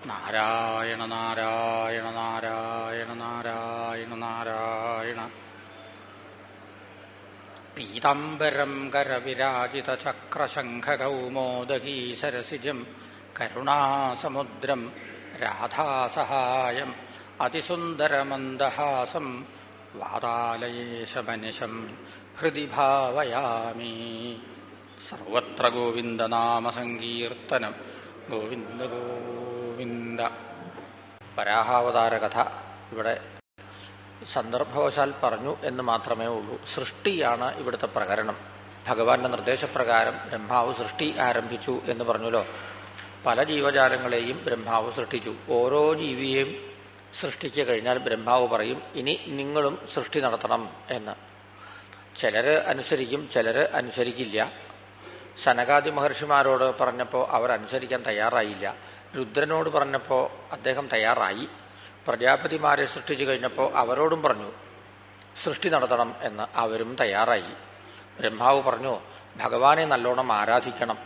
നാരായണ നാരായണ നാരായണ നാരായണ നാരായണ. പീതാംബരം കരവിരാജിത ചക്രശംഖകൗമോദഗീ സരസിജം കരുണാസമുദ്രം രാധാസഹായം അതിസുന്ദരമന്ദഹാസം വാതാലയേശമനിശം ഹൃദി ഭാവയാമി. സർവത്ര ഗോവിന്ദനാമസങ്കീർത്തനം. ഗോവിന്ദ ഗോവിന്ദ. വരാഹാവതാര കഥ ഇവിടെ സന്ദർഭവശാൽ പറഞ്ഞു എന്ന് മാത്രമേ ഉള്ളൂ. സൃഷ്ടിയാണ് ഇവിടുത്തെ പ്രകരണം. ഭഗവാന്റെ നിർദ്ദേശപ്രകാരം ബ്രഹ്മാവ് സൃഷ്ടി ആരംഭിച്ചു എന്ന് പറഞ്ഞല്ലോ. പല ജീവജാലങ്ങളെയും ബ്രഹ്മാവ് സൃഷ്ടിച്ചു. ഓരോ ജീവിയെയും സൃഷ്ടിച്ചു കഴിഞ്ഞാൽ ബ്രഹ്മാവ് പറയും, ഇനി നിങ്ങളും സൃഷ്ടി നടത്തണം എന്ന്. ചിലര് അനുസരിക്കും, ചിലര് അനുസരിക്കില്ല. സനകാദി മഹർഷിമാരോട് പറഞ്ഞപ്പോൾ അവരനുസരിക്കാൻ തയ്യാറായില്ല. രുദ്രനോട് പറഞ്ഞപ്പോൾ അദ്ദേഹം തയ്യാറായി. പ്രജാപതിമാരെ സൃഷ്ടിച്ചു കഴിഞ്ഞപ്പോൾ അവരോടും പറഞ്ഞു സൃഷ്ടി നടത്തണം എന്ന്. അവരും തയ്യാറായി. ബ്രഹ്മാവ് പറഞ്ഞു, ഭഗവാനെ നല്ലോണം ആരാധിക്കണം,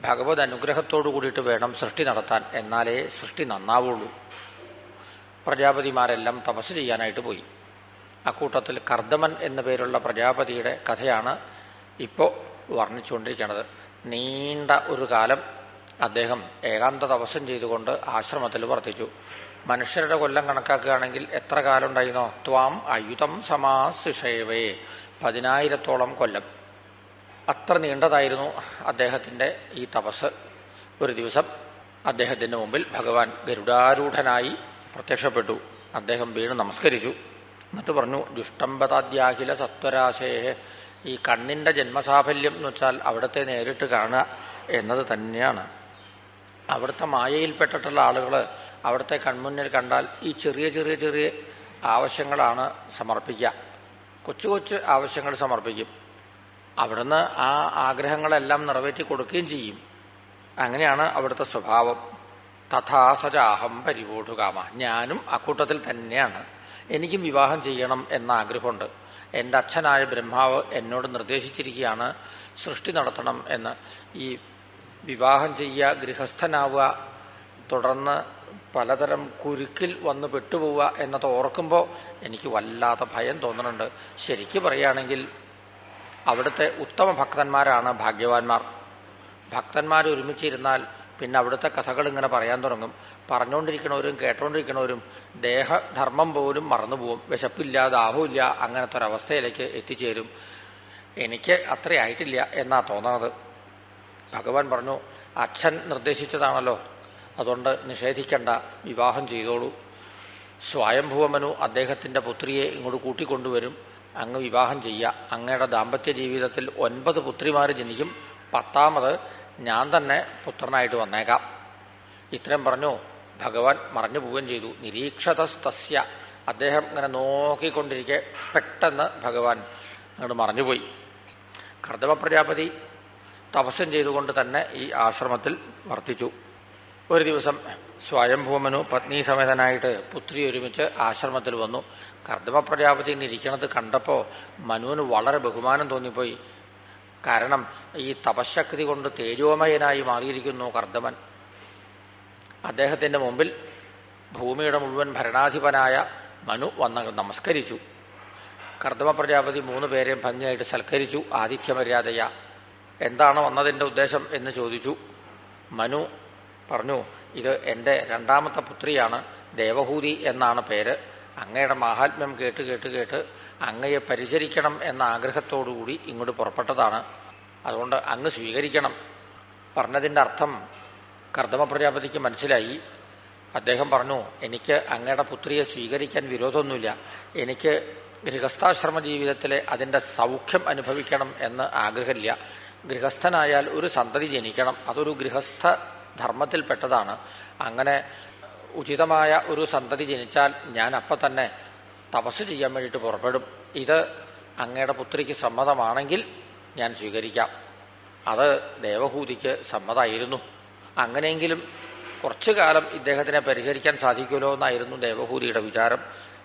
ഭഗവത് അനുഗ്രഹത്തോടു കൂടിയിട്ട് വേണം സൃഷ്ടി നടത്താൻ, എന്നാലേ സൃഷ്ടി നന്നാവുള്ളൂ. പ്രജാപതിമാരെല്ലാം തപസ് ചെയ്യാനായിട്ട് പോയി. അക്കൂട്ടത്തിൽ കർദമൻ എന്നു പേരുള്ള പ്രജാപതിയുടെ കഥയാണ് ഇപ്പോൾ വർണ്ണിച്ചുകൊണ്ടിരിക്കുന്നത്. നീണ്ട ഒരു കാലം അദ്ദേഹം ഏകാന്ത തപസ്സം ചെയ്തുകൊണ്ട് ആശ്രമത്തിൽ വർത്തിച്ചു. മനുഷ്യരുടെ കൊല്ലം കണക്കാക്കുകയാണെങ്കിൽ എത്ര കാലം ഉണ്ടായിരുന്നോ? ത്വാം അയുതം സമാസിഷേവേ, 10,000-ഓളം കൊല്ലം. അത്ര നീണ്ടതായിരുന്നു അദ്ദേഹത്തിൻ്റെ ഈ തപസ്. ഒരു ദിവസം അദ്ദേഹത്തിൻ്റെ മുമ്പിൽ ഭഗവാൻ ഗരുഡാരൂഢനായി പ്രത്യക്ഷപ്പെട്ടു. അദ്ദേഹം വീണ് നമസ്കരിച്ചു. എന്നിട്ട് പറഞ്ഞു, ദുഷ്ടംബതാദ്യാഖില സത്വരാശേഹ. ഈ കണ്ണിൻ്റെ ജന്മസാഫല്യം എന്ന് വെച്ചാൽ അവിടുത്തെ നേരിട്ട് കാണുക എന്നത് തന്നെയാണ്. അവിടുത്തെ മായയിൽപ്പെട്ടിട്ടുള്ള ആളുകൾ അവിടുത്തെ കൺമുന്നിൽ കണ്ടാൽ ഈ ചെറിയ ചെറിയ ചെറിയ ആവശ്യങ്ങളാണ് സമർപ്പിക്കുക. കൊച്ചു കൊച്ചു ആവശ്യങ്ങൾ സമർപ്പിക്കും. അവിടുന്ന് ആ ആഗ്രഹങ്ങളെല്ലാം നിറവേറ്റി കൊടുക്കുകയും ചെയ്യും. അങ്ങനെയാണ് അവിടുത്തെ സ്വഭാവം. തഥാ സജാഹം പരിവോഢുകാമ. ഞാനും അക്കൂട്ടത്തിൽ തന്നെയാണ്. എനിക്കും വിവാഹം ചെയ്യണം എന്ന ആഗ്രഹമുണ്ട്. എൻ്റെ അച്ഛനായ ബ്രഹ്മാവ് എന്നോട് നിർദ്ദേശിച്ചിരിക്കുകയാണ് സൃഷ്ടി നടത്തണം എന്ന്. ഈ വിവാഹം ചെയ്യുക, ഗൃഹസ്ഥനാവുക, തുടർന്ന് പലതരം കുരുക്കിൽ വന്ന് പെട്ടുപോവുക എന്നത് ഓർക്കുമ്പോൾ എനിക്ക് വല്ലാത്ത ഭയം തോന്നുന്നുണ്ട്. ശരിക്കു പറയുകയാണെങ്കിൽ അവിടുത്തെ ഉത്തമ ഭക്തന്മാരാണ് ഭാഗ്യവാന്മാർ. ഭക്തന്മാർ ഒരുമിച്ചിരുന്നാൽ പിന്നെ അവിടുത്തെ കഥകൾ ഇങ്ങനെ പറയാൻ തുടങ്ങും. പറഞ്ഞുകൊണ്ടിരിക്കണവരും കേട്ടുകൊണ്ടിരിക്കണവരും ദേഹധർമ്മം പോലും മറന്നുപോകും. വിശപ്പില്ല, ദാഹമില്ല, അങ്ങനത്തെ ഒരവസ്ഥയിലേക്ക് എത്തിച്ചേരും. എനിക്ക് അത്രയായിട്ടില്ല എന്നാ തോന്നണത്. ഭഗവാൻ പറഞ്ഞു, അച്ഛൻ നിർദ്ദേശിച്ചതാണല്ലോ, അതുകൊണ്ട് നിഷേധിക്കണ്ട, വിവാഹം ചെയ്തോളൂ. സ്വയംഭുവമനു അദ്ദേഹത്തിൻ്റെ പുത്രിയെ ഇങ്ങോട്ട് കൂട്ടിക്കൊണ്ടുവരും. അങ്ങ് വിവാഹം ചെയ്യുക. അങ്ങയുടെ ദാമ്പത്യ ജീവിതത്തിൽ 9 പുത്രിമാർ ജനിക്കും. 10ാമത് ഞാൻ തന്നെ പുത്രനായിട്ട് വന്നേക്കാം. ഇത്രയും പറഞ്ഞു ഭഗവാൻ മറഞ്ഞു പോവുകയും ചെയ്തു. നിരീക്ഷതസ്തസ്യ. അദ്ദേഹം ഇങ്ങനെ നോക്കിക്കൊണ്ടിരിക്കെ പെട്ടെന്ന് ഭഗവാൻ അങ്ങോട്ട് മറഞ്ഞുപോയി. കർദമ പ്രജാപതി തപസ്സം ചെയ്തുകൊണ്ട് തന്നെ ഈ ആശ്രമത്തിൽ വർത്തിച്ചു. ഒരു ദിവസം സ്വയംഭൂമനു പത്നി സമേതനായിട്ട് പുത്രി ഒരുമിച്ച് ആശ്രമത്തിൽ വന്നു. കർദമ പ്രജാപതി ഇരിക്കണത് കണ്ടപ്പോൾ മനുവിന് വളരെ ബഹുമാനം തോന്നിപ്പോയി. കാരണം ഈ തപശക്തി കൊണ്ട് തേജോമയനായി മാറിയിരിക്കുന്നു കർദമൻ. അദ്ദേഹത്തിൻ്റെ മുമ്പിൽ ഭൂമിയുടെ മുഴുവൻ ഭരണാധിപനായ മനു വന്ന് നമസ്കരിച്ചു. കർദമ പ്രജാപതി 3 പേരെയും ഭംഗിയായിട്ട് സൽക്കരിച്ചു. ആതിഥ്യമര്യാദയ. എന്താണ് വന്നതിൻ്റെ ഉദ്ദേശം എന്ന് ചോദിച്ചു. മനു പറഞ്ഞു, ഇത് എൻ്റെ 2ാമത്തെ പുത്രിയാണ്, ദേവഹൂതി എന്നാണ് പേര്. അങ്ങയുടെ മാഹാത്മ്യം കേട്ട് കേട്ട് കേട്ട് അങ്ങയെ പരിചരിക്കണം എന്ന ആഗ്രഹത്തോടുകൂടി ഇങ്ങോട്ട് പുറപ്പെട്ടതാണ്. അതുകൊണ്ട് അങ്ങ് സ്വീകരിക്കണം. പറഞ്ഞതിൻ്റെ അർത്ഥം കർദമ പ്രജാപതിക്ക് മനസ്സിലായി. അദ്ദേഹം പറഞ്ഞു, എനിക്ക് അങ്ങയുടെ പുത്രിയെ സ്വീകരിക്കാൻ വിരോധമൊന്നുമില്ല. എനിക്ക് ഗൃഹസ്ഥാശ്രമ ജീവിതത്തിലെ അതിൻ്റെ സൗഖ്യം അനുഭവിക്കണം എന്ന് ആഗ്രഹമില്ല. ഗൃഹസ്ഥനായാൽ ഒരു സന്തതി ജനിക്കണം. അതൊരു ഗൃഹസ്ഥ ധർമ്മത്തിൽപ്പെട്ടതാണ്. അങ്ങനെ ഉചിതമായ ഒരു സന്തതി ജനിച്ചാൽ ഞാൻ അപ്പം തന്നെ തപസ് ചെയ്യാൻ വേണ്ടിയിട്ട് പുറപ്പെടും. ഇത് അങ്ങയുടെ പുത്രിക്ക് സമ്മതമാണെങ്കിൽ ഞാൻ സ്വീകരിക്കാം. അത് ദേവഹൂതിക്ക് സമ്മതമായിരുന്നു. അങ്ങനെയെങ്കിലും കുറച്ചു കാലം ഇദ്ദേഹത്തിനെ പരിചരിക്കാൻ സാധിക്കുമല്ലോ എന്നായിരുന്നു ദേവഹൂതിയുടെ വിചാരം.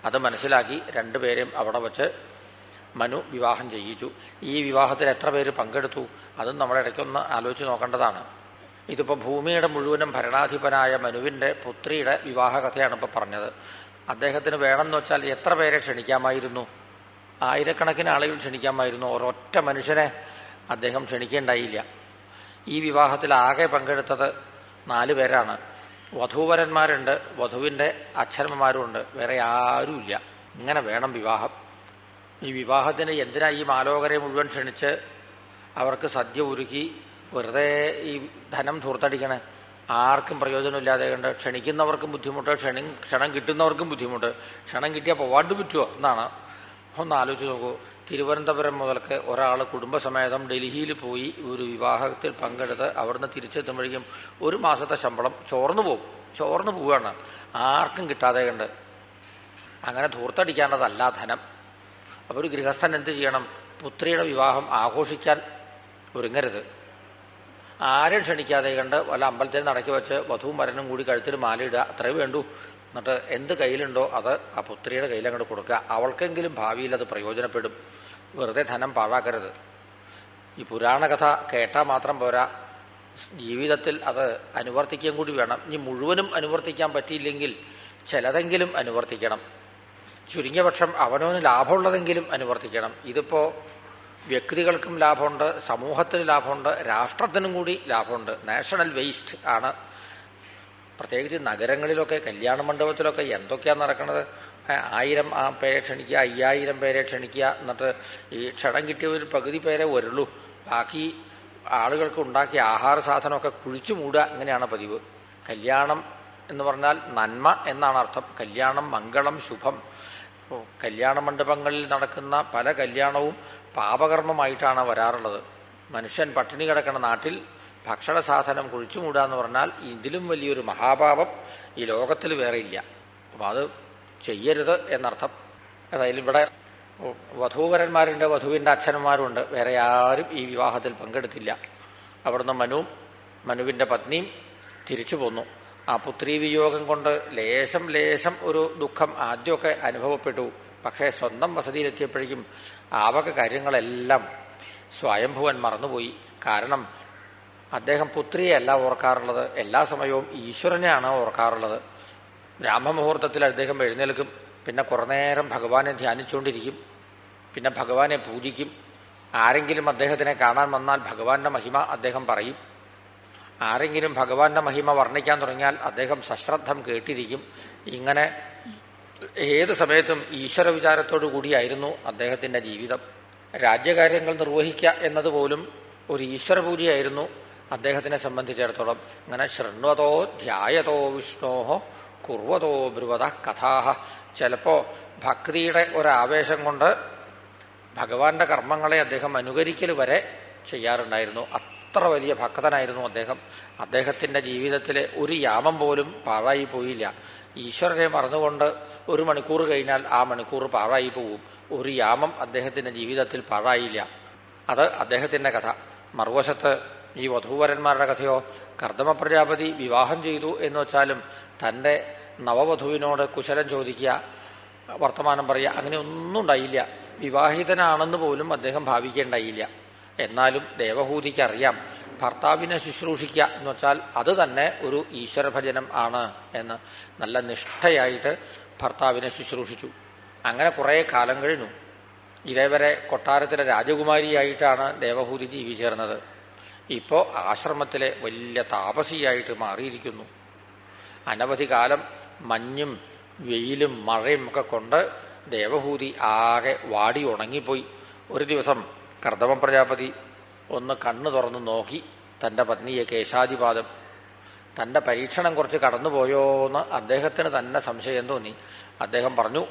അത് മനസ്സിലാക്കി 2 പേരെയും അവിടെ വച്ച് മനു വിവാഹം ചെയ്യിച്ചു. ഈ വിവാഹത്തിൽ എത്ര പേര് പങ്കെടുത്തു അതും നമ്മുടെ ഇടയ്ക്കൊന്ന് ആലോചിച്ച് നോക്കേണ്ടതാണ്. ഇതിപ്പോൾ ഭൂമിയുടെ മുഴുവനും ഭരണാധിപനായ മനുവിൻ്റെ പുത്രിയുടെ വിവാഹ കഥയാണ് ഇപ്പോൾ പറഞ്ഞത്. അദ്ദേഹത്തിന് വേണമെന്ന് വെച്ചാൽ എത്ര പേരെ ക്ഷണിക്കാമായിരുന്നു? ആയിരക്കണക്കിന് ആളുകൾ ക്ഷണിക്കാമായിരുന്നു. ഒരൊറ്റ മനുഷ്യനെ അദ്ദേഹം ക്ഷണിക്കേണ്ടായില്ല. ഈ വിവാഹത്തിൽ ആകെ പങ്കെടുത്തത് 4 പേരാണ്. വധൂവരന്മാരുണ്ട്, വധുവിൻ്റെ അച്ഛനമ്മമാരുമുണ്ട്, വേറെ ആരുമില്ല. ഇങ്ങനെ വേണം വിവാഹം. ഈ വിവാഹത്തിന് എന്തിനാ ഈ മാലോകരെ മുഴുവൻ ക്ഷണിച്ച് അവർക്ക് സദ്യ ഒരുക്കി വെറുതെ ഈ ധനം ധൂർത്തടിക്കണേ? ആർക്കും പ്രയോജനമില്ലാതെ കണ്ട് ക്ഷണിക്കുന്നവർക്കും ബുദ്ധിമുട്ട്, ക്ഷണം കിട്ടുന്നവർക്കും ബുദ്ധിമുട്ട്. ക്ഷണം കിട്ടിയാൽ പോവാണ്ട് പറ്റുമോ എന്നാണ്. ഒന്ന് ആലോചിച്ച് നോക്കൂ. തിരുവനന്തപുരം മുതൽക്ക് ഒരാൾ കുടുംബസമേതം ഡൽഹിയിൽ പോയി ഒരു വിവാഹത്തിൽ പങ്കെടുത്ത് അവിടുന്ന് തിരിച്ചെത്തുമ്പോഴേക്കും 1 മാസത്തെ ശമ്പളം ചോർന്നു പോവുകയാണ്. ആർക്കും കിട്ടാതെ കണ്ട്. അങ്ങനെ ധൂർത്തടിക്കേണ്ടതല്ല ധനം. അപ്പോൾ ഒരു ഗൃഹസ്ഥൻ എന്ത് ചെയ്യണം? പുത്രിയുടെ വിവാഹം ആഘോഷിക്കാൻ ഒരുങ്ങരുത്. ആരും ക്ഷണിക്കാതെ കണ്ട് വല്ല അമ്പലത്തിൽ നടക്കി വെച്ച് വധുവും വരനും കൂടി കഴുത്തിൽ മാലയിടുക, അത്രേ വേണ്ടൂ. എന്നിട്ട് എന്ത് കയ്യിലുണ്ടോ അത് ആ പുത്രിയുടെ കയ്യിൽ അങ്ങോട്ട് കൊടുക്കുക. അവൾക്കെങ്കിലും ഭാവിയിൽ അത് പ്രയോജനപ്പെടും. വെറുതെ ധനം പാഴാക്കരുത്. ഈ പുരാണ കഥ കേട്ടാൽ മാത്രം പോരാ, ജീവിതത്തിൽ അത് അനുവർത്തിക്കാൻ കൂടി വേണം. ഇനി മുഴുവനും അനുവർത്തിക്കാൻ പറ്റിയില്ലെങ്കിൽ ചിലതെങ്കിലും അനുവർത്തിക്കണം. ചുരുങ്ങിയ പക്ഷം അവനവന് ലാഭമുള്ളതെങ്കിലും അനുവർത്തിക്കണം. ഇതിപ്പോൾ വ്യക്തികൾക്കും ലാഭമുണ്ട്, സമൂഹത്തിന് ലാഭമുണ്ട്, രാഷ്ട്രത്തിനും കൂടി ലാഭമുണ്ട്. നാഷണൽ വേസ്റ്റ് ആണ്. പ്രത്യേകിച്ച് നഗരങ്ങളിലൊക്കെ കല്യാണ മണ്ഡപത്തിലൊക്കെ എന്തൊക്കെയാണ് നടക്കുന്നത്? 1000 പേരെ ക്ഷണിക്കുക, 5000 പേരെ ക്ഷണിക്കുക. എന്നിട്ട് ഈ ക്ഷണം കിട്ടിയവർ പകുതി പേരെ വരുള്ളൂ. ബാക്കി ആളുകൾക്ക് ഉണ്ടാക്കിയ ആഹാര സാധനമൊക്കെ കുഴിച്ചു മൂടുക. ഇങ്ങനെയാണ് പതിവ്. കല്യാണം എന്ന് പറഞ്ഞാൽ നന്മ എന്നാണ് അർത്ഥം. കല്യാണം മംഗളം ശുഭം. കല്യാണ മണ്ഡപങ്ങളിൽ നടക്കുന്ന പല കല്യാണവും പാപകർമ്മമായിട്ടാണ് വരാറുള്ളത്. മനുഷ്യൻ പട്ടിണി കിടക്കുന്ന നാട്ടിൽ ഭക്ഷണ സാധനം കുഴിച്ചു മൂടുക എന്ന് പറഞ്ഞാൽ ഇതിലും വലിയൊരു മഹാപാപം ഈ ലോകത്തിൽ വേറെ ഇല്ല. അപ്പം അത് ചെയ്യരുത് എന്നർത്ഥം. അതായത് ഇവിടെ വധൂവരന്മാരുണ്ട്, വധുവിൻ്റെ അച്ഛനന്മാരുണ്ട്, വേറെ ആരും ഈ വിവാഹത്തിൽ പങ്കെടുത്തില്ല. അവിടുന്ന് മനുവിൻ്റെ പത്നിയും തിരിച്ചു പോന്നു. ആ പുത്രീവിയോഗം കൊണ്ട് ലേശം ഒരു ദുഃഖം ആദ്യമൊക്കെ അനുഭവപ്പെട്ടു. പക്ഷേ സ്വന്തം വസതിയിലെത്തിയപ്പോഴേക്കും ആവക കാര്യങ്ങളെല്ലാം സ്വയംഭുവൻ മറന്നുപോയി. കാരണം അദ്ദേഹം പുത്രിയെയല്ല ഓർക്കാറുള്ളത്, എല്ലാ സമയവും ഈശ്വരനെയാണ് ഓർക്കാറുള്ളത്. ബ്രാഹ്മമുഹൂർത്തത്തിൽ അദ്ദേഹം എഴുന്നേൽക്കും, പിന്നെ കുറേ നേരം ഭഗവാനെ ധ്യാനിച്ചുകൊണ്ടിരിക്കും, പിന്നെ ഭഗവാനെ പൂജിക്കും. ആരെങ്കിലും അദ്ദേഹത്തിനെ കാണാൻ വന്നാൽ ഭഗവാന്റെ മഹിമ അദ്ദേഹം പറയും. ആരെങ്കിലും ഭഗവാന്റെ മഹിമ വർണ്ണിക്കാൻ തുടങ്ങിയാൽ അദ്ദേഹം സശ്രദ്ധം കേട്ടിരിക്കും. ഇങ്ങനെ ഏത് സമയത്തും ഈശ്വര വിചാരത്തോടു കൂടിയായിരുന്നു അദ്ദേഹത്തിൻ്റെ ജീവിതം. രാജ്യകാര്യങ്ങൾ നിർവഹിക്കുക എന്നതുപോലും ഒരു ഈശ്വര പൂജയായിരുന്നു അദ്ദേഹത്തിനെ സംബന്ധിച്ചിടത്തോളം. ഇങ്ങനെ ശൃണ്വതോ ധ്യായതോ വിഷ്ണോഹോ കുർവതോ ബ്രുവത കഥാഹ. ചിലപ്പോൾ ഭക്തിയുടെ ഒരാവേശം കൊണ്ട് ഭഗവാന്റെ കർമ്മങ്ങളെ അദ്ദേഹം അനുകരിക്കൽ വരെ ചെയ്യാറുണ്ടായിരുന്നു. അത്ര വലിയ ഭക്തനായിരുന്നു അദ്ദേഹം. അദ്ദേഹത്തിൻ്റെ ജീവിതത്തിലെ ഒരു യാമം പോലും പാഴായി പോയില്ല. ഈശ്വരനെ മറന്നുകൊണ്ട് 1 മണിക്കൂർ കഴിഞ്ഞാൽ ആ മണിക്കൂർ പാഴായി പോവും. ഒരു യാമം അദ്ദേഹത്തിൻ്റെ ജീവിതത്തിൽ പാഴായില്ല. അത് അദ്ദേഹത്തിൻ്റെ കഥ. മറുവശത്ത് ഈ വധൂവരന്മാരുടെ കഥയോ, കർദമ പ്രജാപതി വിവാഹം ചെയ്തു എന്ന് വെച്ചാലും തൻ്റെ നവവധുവിനോട് കുശലം ചോദിക്കുക, വർത്തമാനം പറയുക, അങ്ങനെ ഒന്നും ഉണ്ടായില്ല. വിവാഹിതനാണെന്ന് പോലും അദ്ദേഹം ഭാവിക്കേണ്ടായില്ല. എന്നാലും ദേവഹൂതിക്കറിയാം ഭർത്താവിനെ ശുശ്രൂഷിക്കുക എന്ന് വെച്ചാൽ അത് തന്നെ ഒരു ഈശ്വരഭജനം ആണ് എന്ന്. നല്ല നിഷ്ഠയായിട്ട് ഭർത്താവിനെ ശുശ്രൂഷിച്ചു. അങ്ങനെ കുറേ കാലം കഴിഞ്ഞു. ഇതേവരെ കൊട്ടാരത്തിലെ രാജകുമാരിയായിട്ടാണ് ദേവഹൂതി ജീവിച്ചേർന്നത്. ഇപ്പോൾ ആശ്രമത്തിലെ വലിയ താപസിയായിട്ട് മാറിയിരിക്കുന്നു. അനവധി കാലം മഞ്ഞും വെയിലും മഴയും ഒക്കെ കൊണ്ട് ദേവഹൂതി ആകെ വാടി ഉണങ്ങിപ്പോയി. ഒരു ദിവസം കർദമ പ്രജാപതി ഒന്ന് കണ്ണു തുറന്നു നോക്കി തൻ്റെ പത്നിയെ കേശാദിപാദം. തൻ്റെ പരീക്ഷണം കുറച്ച് കടന്നുപോയോ എന്ന് അദ്ദേഹത്തിന് തന്നെ സംശയം തോന്നി. അദ്ദേഹം പറഞ്ഞു,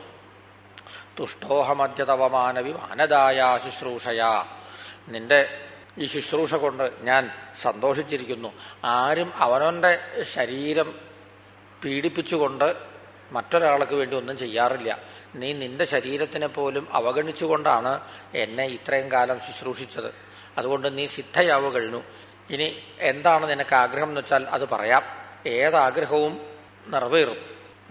തുഷ്ടോഹമദ്യതവമാനവി മാനദായ ശുശ്രൂഷയാ. നിന്റെ ഈ ശുശ്രൂഷ കൊണ്ട് ഞാൻ സന്തോഷിച്ചിരിക്കുന്നു. ആരും അവനവൻ്റെ ശരീരം പീഡിപ്പിച്ചുകൊണ്ട് മറ്റൊരാൾക്ക് വേണ്ടി ഒന്നും ചെയ്യാറില്ല. നീ നിന്റെ ശരീരത്തിനെ പോലും അവഗണിച്ചുകൊണ്ടാണ് എന്നെ ഇത്രയും കാലം ശുശ്രൂഷിച്ചത്. അതുകൊണ്ട് നീ സിദ്ധയാവുക കഴിഞ്ഞു. ഇനി എന്താണ് നിനക്ക് ആഗ്രഹം എന്ന് വെച്ചാൽ അത് പറയാം. ഏതാഗ്രഹവും നിറവേറും.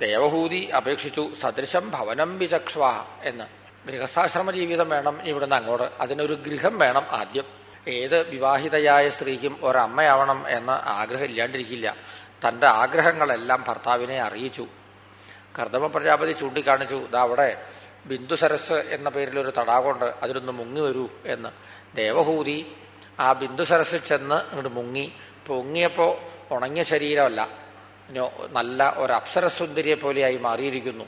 ദേവഹൂതി അപേക്ഷിച്ചു, സദൃശം ഭവനം വിചക്ഷ്വ എന്ന്. ഗൃഹസ്ഥാശ്രമ ജീവിതം വേണം ഇവിടുന്ന് അങ്ങോട്ട്. അതിനൊരു ഗൃഹം വേണം ആദ്യം. ഏത് വിവാഹിതയായ സ്ത്രീക്കും ഒരമ്മയാവണം എന്ന ആഗ്രഹം ഇല്ലാണ്ടിരിക്കില്ല. തന്റെ ആഗ്രഹങ്ങളെല്ലാം ഭർത്താവിനെ അറിയിച്ചു. കർദമ പ്രജാപതി ചൂണ്ടിക്കാണിച്ചു, ഇതാ അവിടെ ബിന്ദുസരസ് എന്ന പേരിലൊരു തടാകമുണ്ട്, അതിലൊന്ന് മുങ്ങി വരൂ എന്ന്. ദേവഹൂതി ആ ബിന്ദുസരസിൽ ചെന്ന് അങ്ങോട്ട് മുങ്ങി. പൊങ്ങിയപ്പോ ഉണങ്ങിയ ശരീരമല്ല, നല്ല ഒരു അപ്സരസുന്ദരിയെ പോലെയായി മാറിയിരിക്കുന്നു.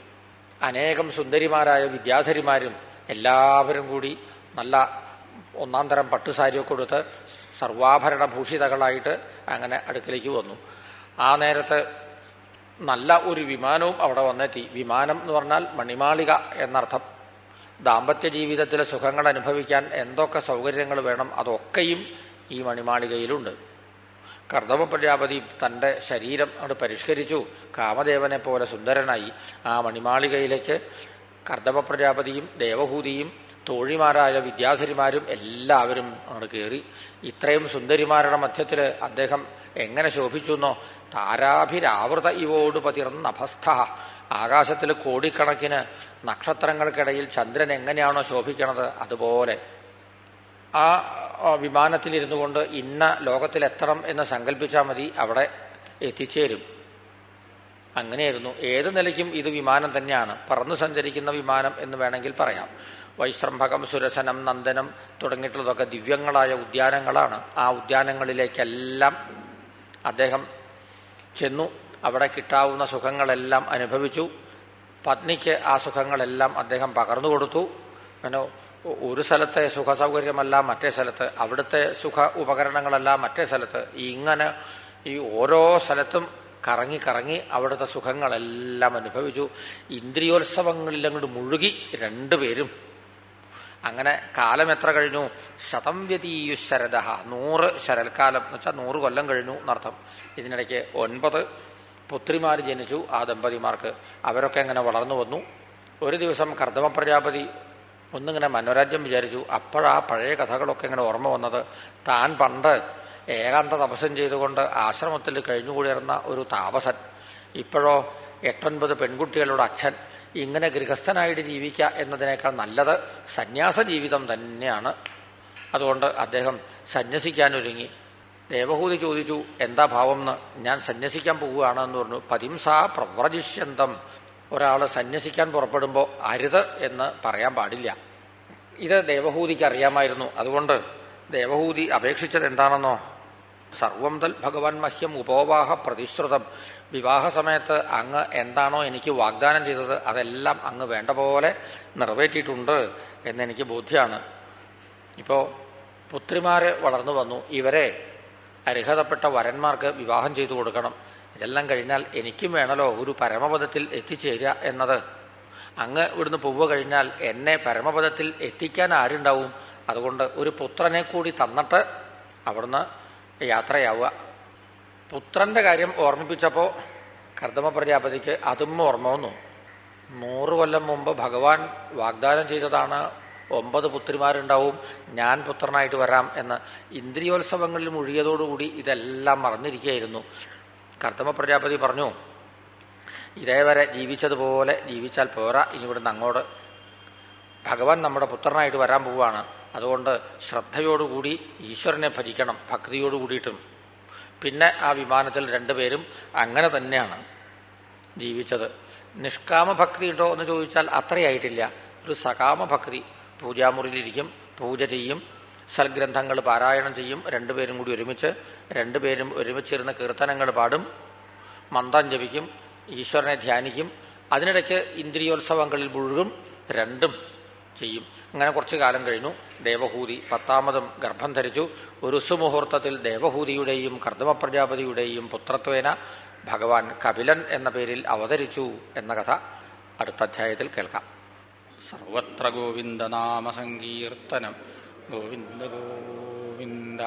അനേകം സുന്ദരിമാരായ വിദ്യാധരിമാരും എല്ലാവരും കൂടി നല്ല ഒന്നാം തരം പട്ടുസാരിയൊക്കെ കൊടുത്ത് സർവാഭരണ ഭൂഷിതകളായിട്ട് അങ്ങനെ അടുക്കലേക്ക് വന്നു. ആ നേരത്ത് നല്ല ഒരു വിമാനവും അവിടെ വന്നെത്തി. വിമാനം എന്ന് പറഞ്ഞാൽ മണിമാളിക എന്നർത്ഥം. ദാമ്പത്യ ജീവിതത്തിലെ സുഖങ്ങൾ അനുഭവിക്കാൻ എന്തൊക്കെ സൗകര്യങ്ങൾ വേണം അതൊക്കെയും ഈ മണിമാളികയിലുണ്ട്. കർദമ പ്രജാപതി തന്റെ ശരീരം അവിടെ പരിഷ്കരിച്ചു, കാമദേവനെ പോലെ സുന്ദരനായി. ആ മണിമാളികയിലേക്ക് കർദമ പ്രജാപതിയും ദേവഹൂതിയും തോഴിമാരായ വിദ്യാധരിമാരും എല്ലാവരും അവിടെ കയറി. ഇത്രയും സുന്ദരിമാരുടെ മധ്യത്തിൽ അദ്ദേഹം എങ്ങനെ ശോഭിച്ചുന്നോ, താരാഭിരാവൃത ഇവോട് പതിർന്നഭസ്ഥ. ആകാശത്തിൽ കോടിക്കണക്കിന് നക്ഷത്രങ്ങൾക്കിടയിൽ ചന്ദ്രൻ എങ്ങനെയാണോ ശോഭിക്കണത് അതുപോലെ ആ വിമാനത്തിലിരുന്നു കൊണ്ട് ഇന്ന ലോകത്തിലെത്തണം എന്ന് സങ്കല്പിച്ചാൽ മതി, അവിടെ എത്തിച്ചേരും. അങ്ങനെയായിരുന്നു. ഏത് നിലയ്ക്കും ഇത് വിമാനം തന്നെയാണ്, പറന്നു സഞ്ചരിക്കുന്ന വിമാനം എന്ന് വേണമെങ്കിൽ പറയാം. വൈശ്രംഭകം, സുരസനം, നന്ദനം തുടങ്ങിയിട്ടുള്ളതൊക്കെ ദിവ്യങ്ങളായ ഉദ്യാനങ്ങളാണ്. ആ ഉദ്യാനങ്ങളിലേക്കെല്ലാം അദ്ദേഹം ചെന്നു. അവിടെ കിട്ടാവുന്ന സുഖങ്ങളെല്ലാം അനുഭവിച്ചു. പത്നിക്ക് ആ സുഖങ്ങളെല്ലാം അദ്ദേഹം പകർന്നു കൊടുത്തു. അങ്ങനെ ഒരു സ്ഥലത്തെ സുഖസൗകര്യമല്ല മറ്റേ സ്ഥലത്ത്, അവിടുത്തെ സുഖ ഉപകരണങ്ങളല്ല മറ്റേ സ്ഥലത്ത്, ഇങ്ങനെ ഈ ഓരോ സ്ഥലത്തും കറങ്ങി കറങ്ങി അവിടുത്തെ സുഖങ്ങളെല്ലാം അനുഭവിച്ചു. ഇന്ദ്രിയോത്സവങ്ങളിൽ അങ്ങോട്ട് മുഴുകി രണ്ടുപേരും. അങ്ങനെ കാലം എത്ര കഴിഞ്ഞു? ശതം വ്യതീയുശരദ, 100 ശരൽക്കാലം എന്ന് വെച്ചാൽ 100 കൊല്ലം കഴിഞ്ഞു എന്നർത്ഥം. ഇതിനിടയ്ക്ക് 9 പുത്രിമാർ ജനിച്ചു ആ ദമ്പതിമാർക്ക്. അവരൊക്കെ അങ്ങനെ വളർന്നു വന്നു. ഒരു ദിവസം കർദമ പ്രജാപതി ഒന്നിങ്ങനെ മനോരാജ്യം വിചാരിച്ചു. അപ്പോഴാ പഴയ കഥകളൊക്കെ ഇങ്ങനെ ഓർമ്മ വന്നത്. താൻ പണ്ട് ഏകാന്ത തപസ്സം ചെയ്തുകൊണ്ട് ആശ്രമത്തിൽ കഴിഞ്ഞുകൂടിയിരുന്ന ഒരു താപസൻ, ഇപ്പോഴോ 8-9 പെൺകുട്ടികളുടെ അച്ഛൻ. ഇങ്ങനെ ഗൃഹസ്ഥനായിട്ട് ജീവിക്കുക എന്നതിനേക്കാൾ നല്ലത് സന്യാസ ജീവിതം തന്നെയാണ്. അതുകൊണ്ട് അദ്ദേഹം സന്യസിക്കാനൊരുങ്ങി. ദേവഹൂതി ചോദിച്ചു, എന്താ ഭാവം എന്ന്. ഞാൻ സന്യസിക്കാൻ പോവുകയാണെന്ന് പറഞ്ഞു. പതിംസാ പ്രവ്രജിഷ്യന്തം, ഒരാൾ സന്യസിക്കാൻ പുറപ്പെടുമ്പോൾ അരുത് എന്ന് പറയാൻ പാടില്ല. ഇത് ദേവഹൂതിക്ക് അറിയാമായിരുന്നു. അതുകൊണ്ട് ദേവഹൂതി അപേക്ഷിച്ചത് എന്താണെന്നോ, സർവം തൽ ഭഗവാൻ മഹ്യം ഉപോവാഹ പ്രതിശ്രുതം. വിവാഹ സമയത്ത് അങ്ങ് എന്താണോ എനിക്ക് വാഗ്ദാനം ചെയ്തത് അതെല്ലാം അങ്ങ് വേണ്ട പോലെ നിറവേറ്റിയിട്ടുണ്ട് എന്നെനിക്ക് ബോധ്യമാണ്. ഇപ്പോൾ പുത്രിമാര് വളർന്നു വന്നു. ഇവരെ അർഹതപ്പെട്ട വരന്മാർക്ക് വിവാഹം ചെയ്തു കൊടുക്കണം. ഇതെല്ലാം കഴിഞ്ഞാൽ എനിക്കും വേണമല്ലോ ഒരു പരമപദത്തിൽ എത്തിച്ചേരുക എന്നത്. അങ്ങ് ഇവിടുന്ന് പോവുക കഴിഞ്ഞാൽ എന്നെ പരമപദത്തിൽ എത്തിക്കാൻ ആരുണ്ടാവും? അതുകൊണ്ട് ഒരു പുത്രനെ കൂടി തന്നിട്ട് അവിടുന്ന് യാത്രയാവുക. പുത്രന്റെ കാര്യം ഓർമ്മിപ്പിച്ചപ്പോൾ കർദമ പ്രജാപതിക്ക് അതും ഓർമ്മ വന്നു. 100 കൊല്ലം മുമ്പ് ഭഗവാൻ വാഗ്ദാനം ചെയ്തതാണ് 9 പുത്രിമാരുണ്ടാവും, ഞാൻ പുത്രനായിട്ട് വരാം എന്ന്. ഇന്ദ്രിയോത്സവങ്ങളിൽ മുഴുകിയതോടുകൂടി ഇതെല്ലാം മറന്നിരിക്കുകയായിരുന്നു. കർദമ പ്രജാപതി പറഞ്ഞു, ഇതേവരെ ജീവിച്ചതുപോലെ ജീവിച്ചാൽ പോരാ, ഇനി ഇവിടുന്ന് അങ്ങോട്ട് ഭഗവാൻ നമ്മുടെ പുത്രനായിട്ട് വരാൻ പോവുകയാണ്. അതുകൊണ്ട് ശ്രദ്ധയോടുകൂടി ഈശ്വരനെ ഭജിക്കണം, ഭക്തിയോടുകൂടിയിട്ടും. പിന്നെ ആ വിമാനത്തിൽ രണ്ടുപേരും അങ്ങനെ തന്നെയാണ് ജീവിച്ചത്. നിഷ്കാമ ഭക്തി ഉണ്ടോ എന്ന് ചോദിച്ചാൽ അത്രയായിട്ടില്ല. ഒരു സകാമ ഭക്തി. പൂജാമുറിയിലിരിക്കും, പൂജ ചെയ്യും, സൽഗ്രന്ഥങ്ങൾ പാരായണം ചെയ്യും. രണ്ടുപേരും കൂടി രണ്ടുപേരും ഒരുമിച്ചിരുന്ന് കീർത്തനങ്ങൾ പാടും, മന്ത്രം ജപിക്കും, ഈശ്വരനെ ധ്യാനിക്കും. അതിനിടയ്ക്ക് ഇന്ദ്രിയോത്സവങ്ങളിൽ മുഴുകും. രണ്ടും ചെയ്യും. അങ്ങനെ കുറച്ചു കാലം കഴിഞ്ഞു. ദേവഹൂതി 10ാമതും ഗർഭം ധരിച്ചു. ഒരു സുമുഹൂർത്തത്തിൽ ദേവഹൂതിയുടെയും കർദമ പ്രജാപതിയുടെയും പുത്രത്വേന ഭഗവാൻ കപിലൻ എന്ന പേരിൽ അവതരിച്ചു എന്ന കഥ അടുത്ത അധ്യായത്തിൽ കേൾക്കാം. സർവത്ര ഗോവിന്ദനാമ സങ്കീർത്തനം. ഗോവിന്ദ ഗോവിന്ദ.